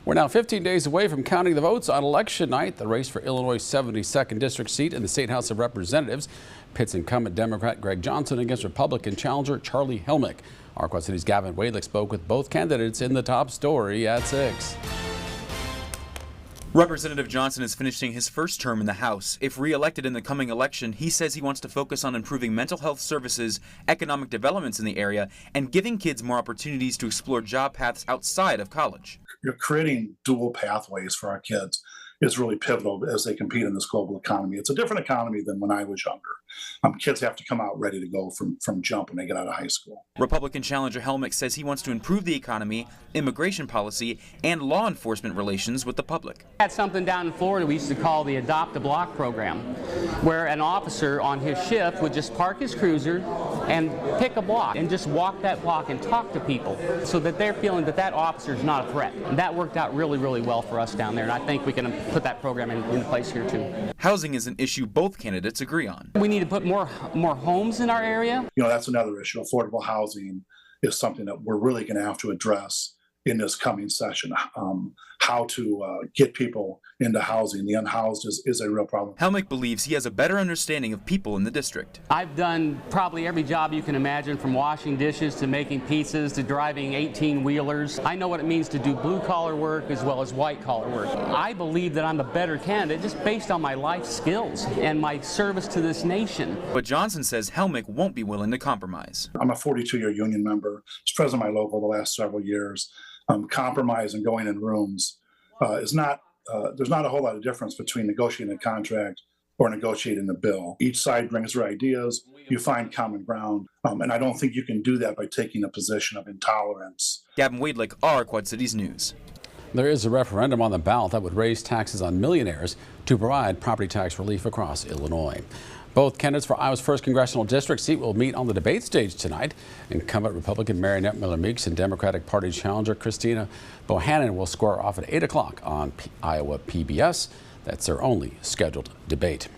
We're now 15 days away from counting the votes on election night. The race for Illinois' 72nd district seat in the State House of Representatives pits incumbent Democrat Greg Johnson against Republican challenger Charlie Helmick. Our Quad City's Gavin Wadlick spoke with both candidates in the top story at 6. Representative Johnson is finishing his first term in the House. If re-elected in the coming election, he says he wants to focus on improving mental health services, economic developments in the area, and giving kids more opportunities to explore job paths outside of college. You're creating dual pathways for our kids is really pivotal as they compete in this global economy. It's a different economy than when I was younger. Kids have to come out ready to go from jump when they get out of high school. Republican challenger Helmick says he wants to improve the economy, immigration policy, and law enforcement relations with the public. We had something down in Florida we used to call the Adopt a Block program, where an officer on his shift would just park his cruiser and pick a block and just walk that block and talk to people so that they're feeling that that officer is not a threat. And that worked out really, really well for us down there, and I think we can put that program in place here too. Housing is an issue both candidates agree on. We need to put more homes in our area. You know, that's another issue. Affordable housing is something that we're really going to have to address in this coming session. How to get people into housing. The unhoused is a real problem. Helmick believes he has a better understanding of people in the district. I've done probably every job you can imagine, from washing dishes to making pizzas to driving 18-wheelers. I know what it means to do blue-collar work as well as white-collar work. I believe that I'm a better candidate just based on my life skills and my service to this nation. But Johnson says Helmick won't be willing to compromise. I'm a 42-year union member. I was president of my local the last several years. Compromise and going in rooms is not, there's not a whole lot of difference between negotiating a contract or negotiating a bill. Each side brings their ideas, you find common ground, and I don't think you can do that by taking a position of intolerance. Gavin Wadlick, our Quad Cities News. There is a referendum on the ballot that would raise taxes on millionaires to provide property tax relief across Illinois. Both candidates for Iowa's 1st congressional district seat will meet on the debate stage tonight. Incumbent Republican Mariannette Miller-Meeks and Democratic Party challenger Christina Bohannon will square off at 8 o'clock on Iowa PBS. That's their only scheduled debate.